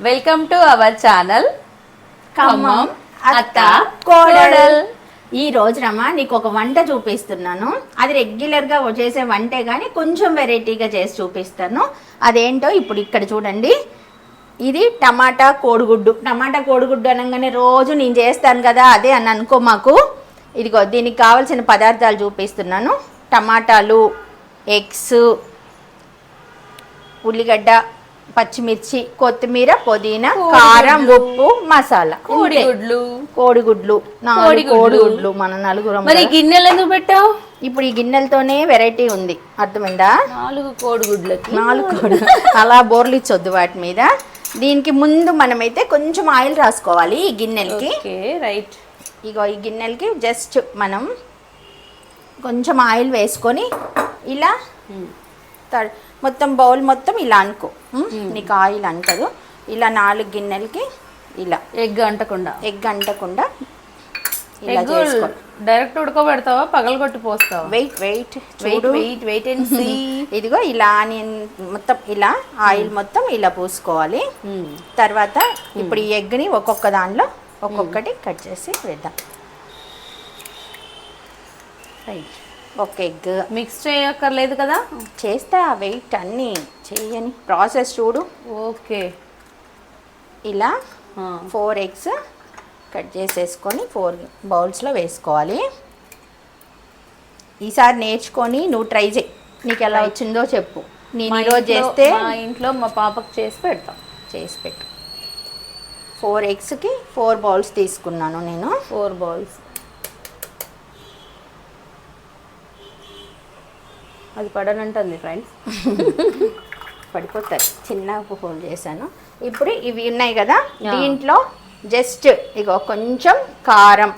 Welcome to our channel Khammam అత్త కోడల్. ఈ రోజు రమ్మా నీకు ఒక వంట చూపిస్తున్నాను. అది రెగ్యులర్గా చేసే వంటే కానీ కొంచెం వెరైటీగా చేసి చూపిస్తాను. అదేంటో ఇప్పుడు ఇక్కడ చూడండి. ఇది టమాటా కోడిగుడ్డు. టమాటా కోడిగుడ్డు అనగానే రోజు నేను చేస్తాను కదా అదే అని అనుకో మాకు. ఇదిగో దీనికి కావాల్సిన పదార్థాలు చూపిస్తున్నాను. టమాటాలు, ఎగ్స్, ఉల్లిగడ్డ, పచ్చిమిర్చి, కొత్తిమీర, పుదీనా, కారం, ఉప్పు, మసాలా, కోడిగుడ్లు 4 కోడిగుడ్లు మన నలుగురం. మరి గిన్నెలు ఎందుకు పెట్టావు? ఇప్పుడు ఈ గిన్నెలతోనే వెరైటీ ఉంది, అర్థమైందా? 4 కోడిగుడ్లకి 4 కోడి అలా బోర్లిచ్చొద్దు వాటి మీద. దీనికి ముందు మనమైతే కొంచెం ఆయిల్ రాసుకోవాలి ఈ గిన్నెలకి. రైట్. ఇగో ఈ గిన్నెలకి జస్ట్ మనం కొంచెం ఆయిల్ వేసుకొని ఇలా మొత్తం బౌల్ మొత్తం ఇలా అనుకో. నీకు ఆయిల్ అంటదు. ఇలా 4 గిన్నెలకి ఇలా ఎగ్ అంటకుండా ఇలా చేసుకో. డైరెక్ట్ ఉడకబెడతావా, పగలగొట్టి పోస్తావా? Wait and see. ఇదిగో ఇలా ఆనియన్ మొత్తం ఇలా ఆయిల్ మొత్తం ఇలా పూసుకోవాలి. తర్వాత ఇప్పుడు ఈ ఎగ్ని ఒక్కొక్క దానిలో ఒక్కొక్కటి కట్ చేసి వేద్దాం. రైట్. ఒక ఎగ్ మిక్స్ చేయక్కర్లేదు కదా? చేస్తా, వెయిట్ అన్నీ చేయని ప్రాసెస్ చూడు. ఓకే. ఇలా 4 ఎగ్స్ కట్ చేసేసుకొని 4 బౌల్స్లో వేసుకోవాలి. ఈసారి నేర్చుకొని నువ్వు ట్రై చేయి, నీకు ఎలా వచ్చిందో చెప్పు. నేను ఈరోజు చేస్తే మా ఇంట్లో మా పాపకు చేసి పెట్టు. 4 ఎగ్స్కి 4 బౌల్స్ తీసుకున్నాను నేను. 4 బౌల్స్. అది పడనంటుంది ఫ్రెండ్స్. పడిపోతారు. చిన్న హోల్ చేశాను. ఇప్పుడు ఇవి ఉన్నాయి కదా, దీంట్లో జస్ట్ ఇగో కొంచెం కారం,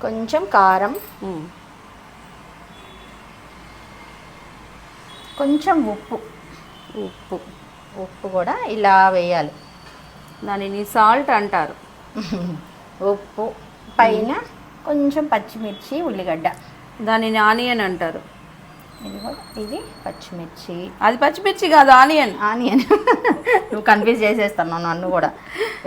కొంచెం ఉప్పు కూడా ఇలా వేయాలి. దానిని సాల్ట్ అంటారు. ఉప్పు, పైన కొంచెం పచ్చిమిర్చి, ఉల్లిగడ్డ, దానిని ఆనియన్ అంటారు. ఇది పచ్చిమిర్చి. అది పచ్చిమిర్చి కాదు, ఆనియన్. నువ్వు కన్ఫ్యూజ్ చేసేస్తాను నన్ను కూడా.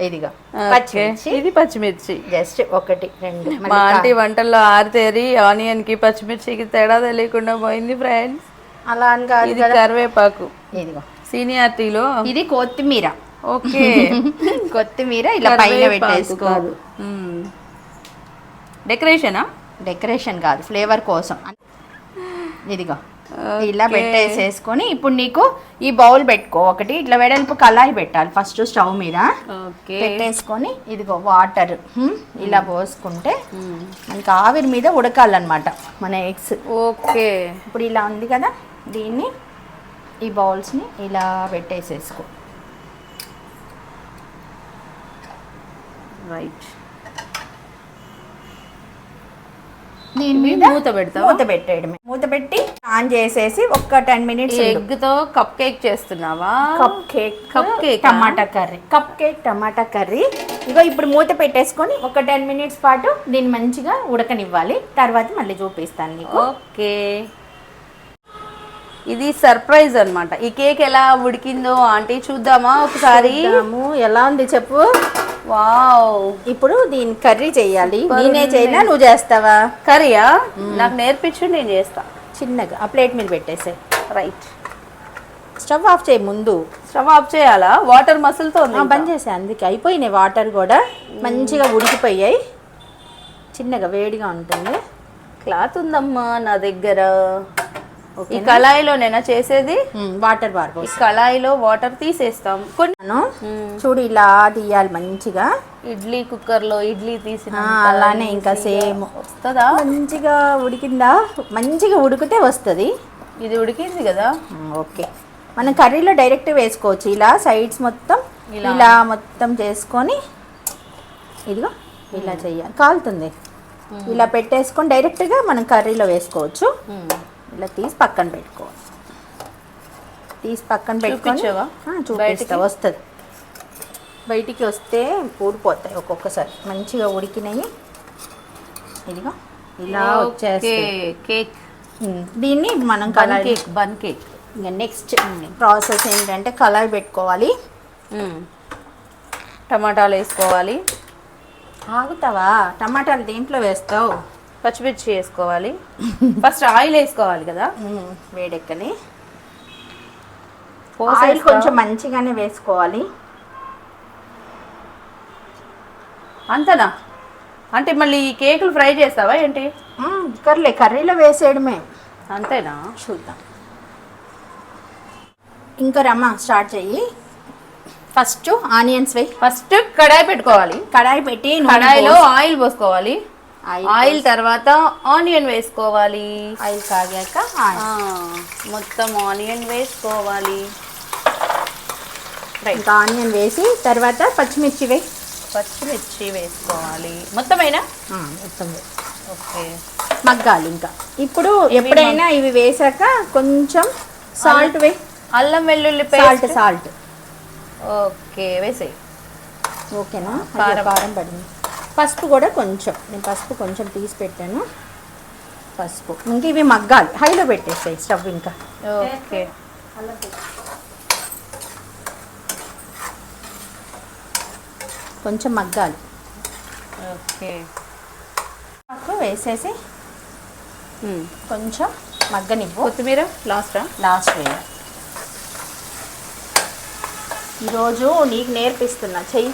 ఇదిగా పచ్చిమిర్చి, ఇది పచ్చిమిర్చి. జస్ట్ 1 2. మా ఆంటీ వంటల్లో ఆరితేరి ఆనియన్కి పచ్చిమిర్చికి తేడా తెలియకుండా పోయింది ఫ్రెండ్స్. అలా అని కాదు. ఇది కరివేపాకు. ఇదిగో సీనియారిటీలో ఇది కొత్తిమీర. ఓకే. కొత్తిమీర ఇలా పైన పెట్టేసుకోదు. డెకరేషన్ కాదు, ఫ్లేవర్ కోసం. ఇదిగో ఇలా పెట్టేసేసుకొని ఇప్పుడు నీకు ఈ బౌల్ పెట్టుకో. ఒకటి ఇట్లా వెడల్పు కళాయి పెట్టాలి ఫస్ట్ స్టవ్ మీద పెట్టేసుకొని, ఇదిగో వాటర్ ఇలా పోసుకుంటే మనకి ఆవిరి మీద ఉడకాలన్నమాట మన ఎగ్స్. ఓకే. ఇప్పుడు ఇలా ఉంది కదా, దీన్ని ఈ బౌల్స్ని ఇలా పెట్టేసేసుకో. రైట్. దీని మీద మూత పెట్టేయడమే. మూత పెట్టి ఆన్ చేసేసి ఒక 10 మినిట్స్. ఎగ్ తో కప్ కేక్ చేస్తున్నావా? కప్ కేక్ టమాటా కర్రీ. ఇగో ఇప్పుడు మూత పెట్టేసుకొని ఒక 10 మినిట్స్ పాటు దీన్ని మంచిగా ఉడకనివ్వాలి. తర్వాత మళ్ళీ చూపిస్తాను నీకు. ఓకే. ఇది సర్ప్రైజ్ అన్నమాట. ఈ కేక్ ఎలా ఉడికిందో ఆంటీ చూద్దామా ఒకసారి? ఎలా ఉంది చెప్పు. వావ్. ఇప్పుడు దీని కర్రీ చేయాలి. నేనే చేయనా, నువ్వు చేస్తావా? కర్రీయా? నాకు నేర్పించు, నేను చేస్తా. చిన్నగా ఆ ప్లేట్ మీద పెట్టేసే. రైట్. స్టవ్ ఆఫ్ చేయి ముందు. స్టవ్ ఆఫ్ చేయాలా? వాటర్ మసులుతో బంద్ చేసే. అందుకే అయిపోయినాయి వాటర్ కూడా మంచిగా ఉడికిపోయాయి. చిన్నగా వేడిగా ఉంటుంది. క్లాత్ ఉందమ్మా నా దగ్గర. ఈ కళాయిలో నేనా చేసేది? వాటర్ ఈ కళాయిలో వాటర్ తీసేస్తాం. కొన్ని చూడు ఇలా తీయాలి మంచిగా. ఇడ్లీ కుక్కర్ లో ఇడ్లీ తీసిన అలానే ఇంకా సేమ్ వస్తుందా? మంచిగా ఉడికిందా? మంచిగా ఉడికితే వస్తుంది. ఇది ఉడికింది కదా. ఓకే. మనం కర్రీలో డైరెక్ట్ వేసుకోవచ్చు. ఇలా సైడ్స్ మొత్తం ఇలా మొత్తం చేసుకొని ఇదిగో ఇలా చెయ్యాలి. కాలుతుంది. ఇలా పెట్టేసుకొని డైరెక్ట్గా మనం కర్రీలో వేసుకోవచ్చు. ఇలా తీసి పక్కన పెట్టుకోవాలి. చూపిస్తా. వస్తుంది. బయటికి వస్తే ఊడిపోతాయి ఒక్కొక్కసారి. మంచిగా ఉడికినాయి. ఇదిగో ఇలా వచ్చేస్తాయి. కేక్. దీన్ని మనం బన్ కేక్ ఇంకా నెక్స్ట్ ప్రాసెస్ ఏంటంటే కళాయి పెట్టుకోవాలి. టమాటాలు వేసుకోవాలి. ఆగుతావా? టమాటాలు దేంట్లో వేస్తావు? పచ్చిమిర్చి వేసుకోవాలి. ఫస్ట్ ఆయిల్ వేసుకోవాలి కదా. వేడెక్కని పోసేస్తా. ఆయిల్ కొంచెం మంచిగానే వేసుకోవాలి. అంతనా? అంటే మళ్ళీ ఈ కేకులు ఫ్రై చేస్తావా ఏంటి? కర్రీలో వేసేయడమే. అంతేనా? చూద్దాం. ఇంకా రమ్మ స్టార్ట్ చెయ్యి. ఫస్ట్ ఆనియన్స్ వేయి. ఫస్ట్ కడాయి పెట్టుకోవాలి. కడాయి పెట్టి కడాయిలో ఆయిల్ పోసుకోవాలి. ఆయిల్ తర్వాత ఆనియన్ వేసుకోవాలి. ఆయిల్ కాగాక మొత్తం ఆనియన్ వేసుకోవాలి. ఇంకా ఆనియన్ వేసి తర్వాత పచ్చిమిర్చి వేయి. పచ్చిమిర్చి వేసుకోవాలి. మొత్తమైనా మొత్తం ఓకే. మగ్గాలి. ఇంకా ఇప్పుడు ఎప్పుడైనా ఇవి వేసాక కొంచెం సాల్ట్ వేయి. అల్లం వెల్లుల్లి సాల్ట్ ఓకే వేసేయి. ఓకేనా? కారం పడింది. పసుపు కూడా కొంచెం, నేను పసుపు కొంచెం తీసి పెట్టాను. పసుపు ఇంక ఇవి మగ్గాలి. హైలో పెట్టేస్తాయి స్టవ్. ఇంకా ఓకే. కొంచెం మగ్గాలి. ఓకే. వేసేసి కొంచెం మగ్గనివ్వు. కొత్తిమీర లాస్ట్ వేయాలి. ఈరోజు నీకు నేర్పిస్తున్నా. చెయ్యి.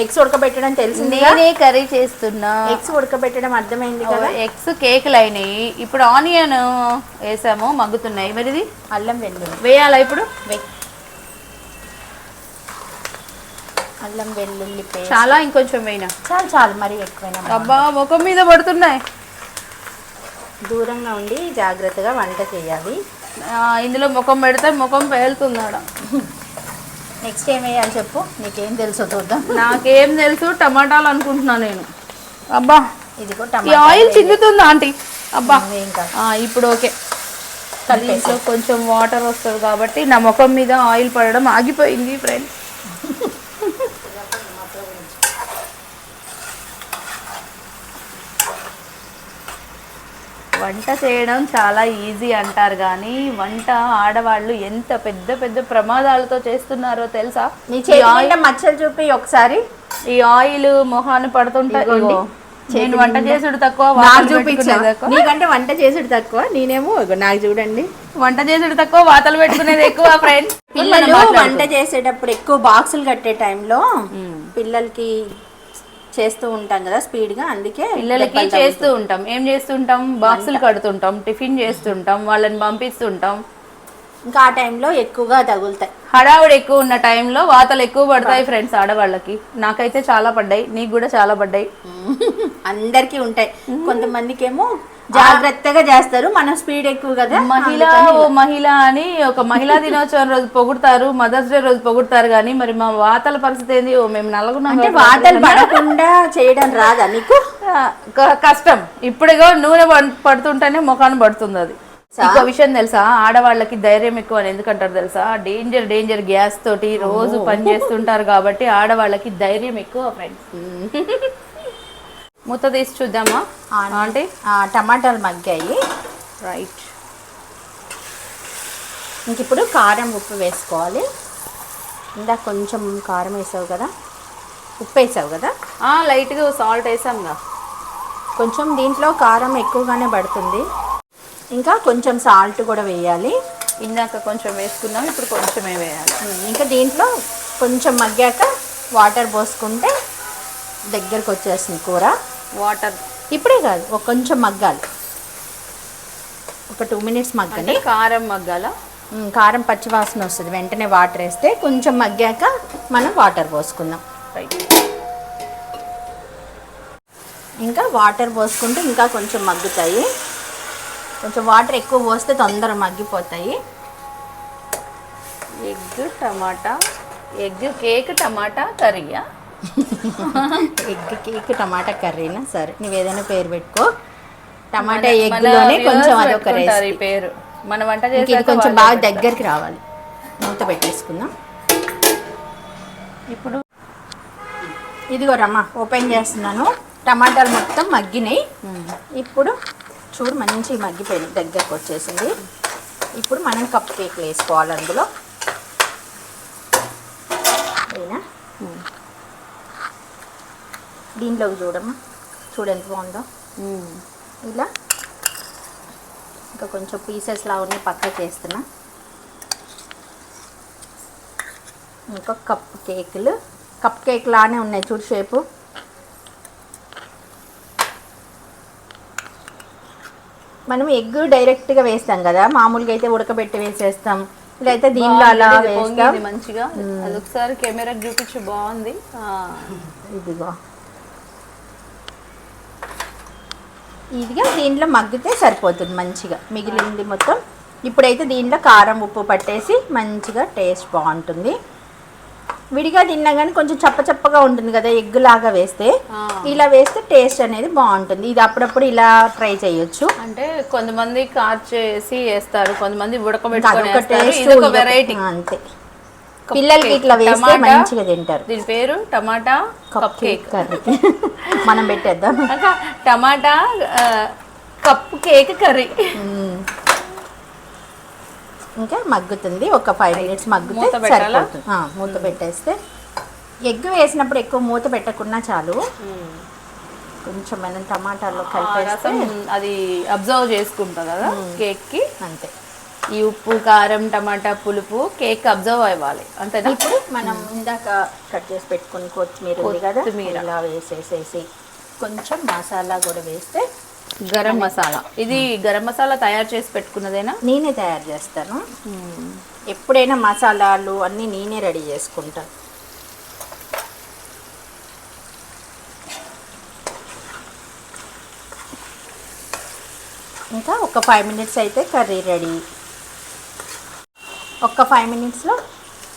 ఎగ్స్ ఉడకబెట్టడం తెలిసింది. నేనే కర్రీ చేస్తున్నా. ఎగ్స్ ఉడకబెట్టడం అర్థమైంది కదా. ఎగ్స్ కేకులు అయినాయి. ఇప్పుడు ఆనియన్ వేసాము, మగ్గుతున్నాయి. మరి ఇది అల్లం వెల్లుల్లి వేయాలా ఇప్పుడు? అల్లం వెల్లుల్లి పేస్ట్ చాలా, ఇంకొంచెం వేయినా? చాలు మరి ఎక్కువైనా. అబ్బా ముఖం మీద పడుతున్నాయి. దూరంగా ఉండి జాగ్రత్తగా వంట చేయాలి. ఇందులో ముఖం పెడితే ముఖం పేలుతున్నాడు. నెక్స్ట్ ఏం వేయాలి చెప్పు. నీకేం తెలుసో చూద్దాం. నాకేం తెలుసు, టమాటాలు అనుకుంటున్నా నేను. అబ్బా ఇదిగో ఈ ఆయిల్ చిందుతుంది ఆంటీ. అబ్బా ఇంకా ఇప్పుడు ఓకే. దీంట్లో కొంచెం వాటర్ వస్తుంది కాబట్టి నా ముఖం మీద ఆయిల్ పడడం ఆగిపోయింది ఫ్రెండ్స్. వంట చేయడం చాలా ఈజీ అంటారు కానీ వంట ఆడవాళ్ళు ఎంత పెద్ద పెద్ద ప్రమాదాలతో చేస్తున్నారో తెలుసా? నీ చేతి మచ్చలు చూపి ఒకసారి. ఈ ఆయిల్ మొహాన్ని పడుతుంటాయి. నేను వంట చేసుడు తక్కువ, నీకంటే వంట చేసుడు తక్కువ. నేనేమో నాకు చూడండి, వంట చేసుడు తక్కువ, వాతలు పెట్టుకునేది ఎక్కువ ఫ్రెండ్స్. పిల్లలు వంట చేసేటప్పుడు ఎక్కువ బాక్సులు కట్టే టైంలో పిల్లలకి చేస్తూ ఉంటాం కదా స్పీడ్గా. అందుకే పిల్లలకి చేస్తూ ఉంటాం. ఏం చేస్తుంటాం? బాక్సులు కడుతుంటాం, టిఫిన్ చేస్తుంటాం, వాళ్ళని పంపిస్తుంటాం. ఇంకా ఆ టైంలో ఎక్కువగా తగులుతాయి. హడావుడి ఎక్కువ ఉన్న టైంలో వాతలు ఎక్కువ పడతాయి ఫ్రెండ్స్ ఆడవాళ్ళకి. నాకైతే చాలా పడ్డాయి, నీకు కూడా చాలా పడ్డాయి. అందరికీ ఉంటాయి. కొంతమందికి ఏమో జాగ్రత్తగా చేస్తారు, మన స్పీడ్ ఎక్కువ కదా. మహిళ అని ఒక మహిళా దినోత్సవం రోజు పొగుడతారు, మదర్స్ డే రోజు పొగుడతారు. కానీ మరి మా వాతల పరిస్థితి ఏంది? మేము నలుగున్నాం. అంటే వాతలు పడకుండా చేయడం రాదా నీకు? కష్టం. ఇప్పుడుగా నూనె పడుతుంటేనే ముఖాన్ని పడుతుంది. అది ఇంకో విషయం తెలుసా? ఆడవాళ్ళకి ధైర్యం ఎక్కువ అని ఎందుకంటారు తెలుసా? డేంజర్ గ్యాస్ తోటి రోజు పని చేస్తుంటారు కాబట్టి ఆడవాళ్ళకి ధైర్యం ఎక్కువ ఫ్రెండ్స్. మూత తీసి చూద్దామా అంటే? టమాటాలు మగ్గాయి. రైట్. ఇంక ఇప్పుడు కారం ఉప్పు వేసుకోవాలి. ఇందాక కొంచెం కారం వేసావు కదా, ఉప్పు వేసావు కదా. లైట్గా సాల్ట్ వేసాంగా. కొంచెం దీంట్లో కారం ఎక్కువగానే పడుతుంది. ఇంకా కొంచెం సాల్ట్ కూడా వేయాలి. ఇందాక కొంచెం వేసుకున్నాం, ఇప్పుడు కొంచెమే వేయాలి. ఇంకా దీంట్లో కొంచెం మగ్గాక వాటర్ పోసుకుంటే దగ్గరకు వచ్చేస్తుంది కూర. వాటర్ ఇప్పుడే కాదు, కొంచెం మగ్గాలి. ఒక 2 minutes మగ్గాలి. కారం మగ్గాల. కారం పచ్చివాసన వస్తుంది. వెంటనే వాటర్ వేస్తే కొంచెం మగ్గాక మనం వాటర్ పోసుకుందాం. రైట్. ఇంకా వాటర్ పోసుకుంటే ఇంకా కొంచెం మగ్గుతాయి. కొంచెం వాటర్ ఎక్కువ పోస్తే తొందరగా మగ్గిపోతాయి. ఎగ్ కేక్ టమాటా కర్రీయా? ఎగ్ కేక్ టమాటా కర్రీనా? సరే, నువ్వు ఏదైనా పేరు పెట్టుకో. టమాటా ఎగ్లోనే కొంచెం అదొక రెసిపీ పేరు. మన వంట చేసి ఇది కొంచెం బాగా దగ్గరికి రావాలి. మూత పెట్టేసుకుందాం. ఇప్పుడు ఇదిగో రమ్మ ఓపెన్ చేస్తున్నాను. టమాటాలు మొత్తం మగ్గినాయి. ఇప్పుడు చూడు మంచిగా మగ్గిపోయినాయి, దగ్గరకు వచ్చేసింది. ఇప్పుడు మనం కప్ కేక్లు వేసుకోవాలి అందులో. అయినా దీంట్లోకి చూడమ్మా, చూడండి బాగుందో. ఇలా ఇంకా కొంచెం పీసెస్ లా ఉన్నాయి, పక్కకి వేస్తున్నా. ఇంకా కప్ కేక్ లానే ఉన్నాయి చూడు షేపు. మనం ఎగ్ డైరెక్ట్గా వేస్తాం కదా, మామూలుగా అయితే ఉడకబెట్టి వేసేస్తాం. ఇదైతే దీనిలో అలా వేస్తాం మంచిగా. అది ఒకసారి కెమెరాకి చూపించి బాగుంది. ఇదిగో ఇదిగా దీంట్లో మగ్గితే సరిపోతుంది మంచిగా, మిగిలింది మొత్తం. ఇప్పుడైతే దీంట్లో కారం ఉప్పు పట్టేసి మంచిగా టేస్ట్ బాగుంటుంది. విడిగా తిన్నా కానీ కొంచెం చప్పచప్పగా ఉంటుంది కదా ఎగ్ లాగా వేస్తే, ఇలా వేస్తే టేస్ట్ అనేది బాగుంటుంది. ఇది అప్పుడప్పుడు ఇలా ట్రై చేయొచ్చు. అంటే కొంతమంది చేసి వేస్తారు, కొంతమంది ఉడకబెట్టుకొని వెరైటీ అంతే. పిల్లలకి ఇట్లా వేస్తే మంచిగా తింటారు. దీని పేరు టమాటా కప్ కేక్ కర్రీ. మనం పెట్టేద్దాం టమాటా కప్ కేక్ కర్రీ. ఇంకా మగ్గుతుంది, ఒక 5 మినిట్స్ మగ్గితే సరిపోతుంది. మూత పెట్టేస్తే, ఎగ్ వేసినప్పుడు ఎక్కువ మూత పెట్టకున్నా చాలు. కొంచెం మనం టమాటాలో కలిపేస్తే అది అబ్జర్వ్ చేసుకుంటాం కదా కేక్ కి. అంతే. ఈ ఉప్పు కారం టమాటా పులుపు కేక్ అబ్జర్వ్ అవ్వాలి అంతే. ఇప్పుడు మనం ఇందాక కట్ చేసి పెట్టుకుని కొత్తిమీర ఉంది కదా, ఇలా వేసేసేసి కొంచెం మసాలా కూడా వేస్తే. గరం మసాలా, ఇది గరం మసాలా తయారు చేసి పెట్టుకున్నదేనా? నేనే తయారు చేస్తాను. ఎప్పుడైనా మసాలాలు అన్నీ నేనే రెడీ చేసుకుంటాను. ఇంకా ఒక 5 మినిట్స్ అయితే కర్రీ రెడీ. ఒక 5 మినిట్స్లో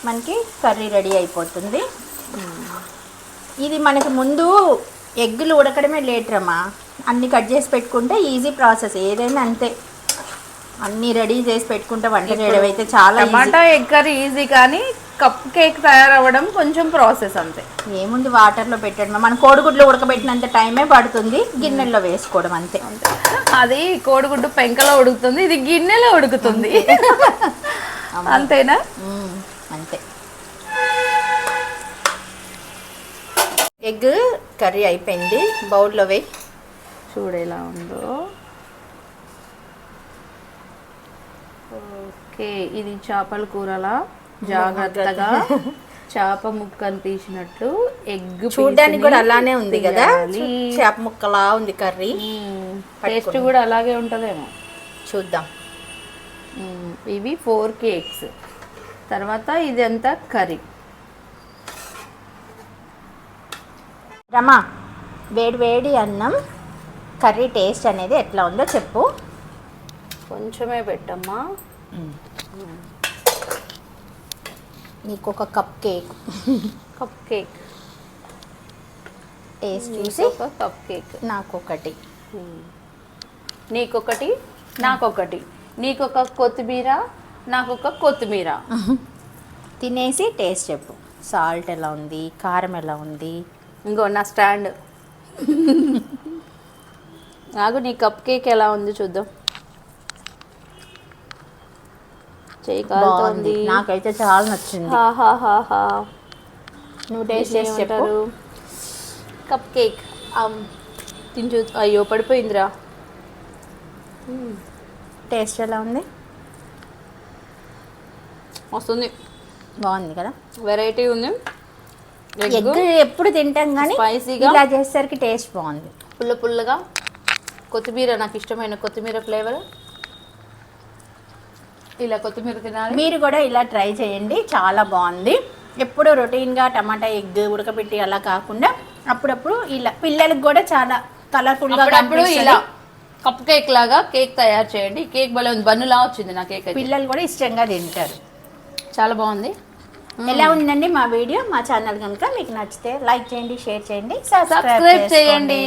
మనకి కర్రీ రెడీ అయిపోతుంది. ఇది మనకి ముందు ఎగ్గులు ఉడకడమే లేట్ రమ్మా, అన్నీ కట్ చేసి పెట్టుకుంటే ఈజీ ప్రాసెస్. ఏదైనా అంతే, అన్నీ రెడీ చేసి పెట్టుకుంటే వంట చేయడం అయితే చాలా. టమాటా ఎగ్ కర్రీ ఈజీ, కానీ కప్ కేక్ తయారవ్వడం కొంచెం ప్రాసెస్ అంతే. ఏముంది, వాటర్లో పెట్టడం, మన కోడిగుడ్లు ఉడకబెట్టినంత టైమే పడుతుంది, గిన్నెల్లో వేసుకోవడం అంతే. అది కోడిగుడ్డు పెంకలో ఉడుకుతుంది, ఇది గిన్నెలో ఉడుకుతుంది. అంతేనా? అంతే. ఎగ్ కర్రీ అయిపోయింది, బౌల్లో వేయి. చూడు ఎలా ఉందో. ఓకే, ఇది చేపల కూరలా జాగ్రత్తగా చేప ముక్కను తీసినట్లు ఎగ్ చూడడానికి కూడా అలానే ఉంది కదా, చేప ముక్కలా ఉంది కర్రీ. టేస్ట్ కూడా అలాగే ఉంటుందేమో, చూద్దాం. ఇవి 4 కేక్స్, తర్వాత ఇది అంతా కర్రీ. రమా, వేడి వేడి అన్నం కర్రీ టేస్ట్ అనేది ఎట్లా ఉందో చెప్పు. కొంచెమే పెట్టమ్మా. నీకు ఒక కప్ కేక్ టేస్ట్ చూసి ఒక కప్ కేక్. నాకొకటి, నీకొకటి, నాకొకటి. నీకొక కొత్తిమీర, నాకొక కొత్తిమీర. తినేసి టేస్ట్ చెప్పు. సాల్ట్ ఎలా ఉంది, కారం ఎలా ఉంది. ఇంకో నా స్టాండ్. నాకు నీ కప్ కేక్ ఎలా ఉంది చూద్దాం. బాగుంది, నాకైతే చాలా నచ్చింది. నువ్వు టేస్ట్ చేసి చెప్పు. కప్ కేక్ తించు. అయ్యో పడిపోయిందిరా. టేస్ట్ ఎలా ఉంది? వస్తుంది, బాగుంది కదా, వెరైటీ ఉంది. ఎగ్ ఎప్పుడు తింటాం కానీ స్పైసీగా, ఇలా చేసేసరికి టేస్ట్ బాగుంది. పుల్లగా కొత్తిమీర, నాకు ఇష్టమైన కొత్తిమీర ఫ్లేవర్. ఇలా కొత్తిమీర తినాలి. మీరు కూడా ఇలా ట్రై చేయండి, చాలా బాగుంది. ఎప్పుడు రొటీన్గా టమాటా ఎగ్ ఉడకబెట్టి అలా కాకుండా అప్పుడప్పుడు ఇలా పిల్లలకు కూడా చాలా కలర్ఫుల్గా ఇలా కప్ కేక్ లాగా కేక్ తయారు చేయండి. కేక్ భలే ఉంది, బన్నులా వచ్చింది నా కేక్. పిల్లలు కూడా ఇష్టంగా తింటారు. చాలా బాగుంది. ఎలా ఉందండి మా వీడియో? మా ఛానల్ కనుక మీకు నచ్చితే లైక్ చేయండి, షేర్ చేయండి, సబ్స్క్రైబ్ చేయండి.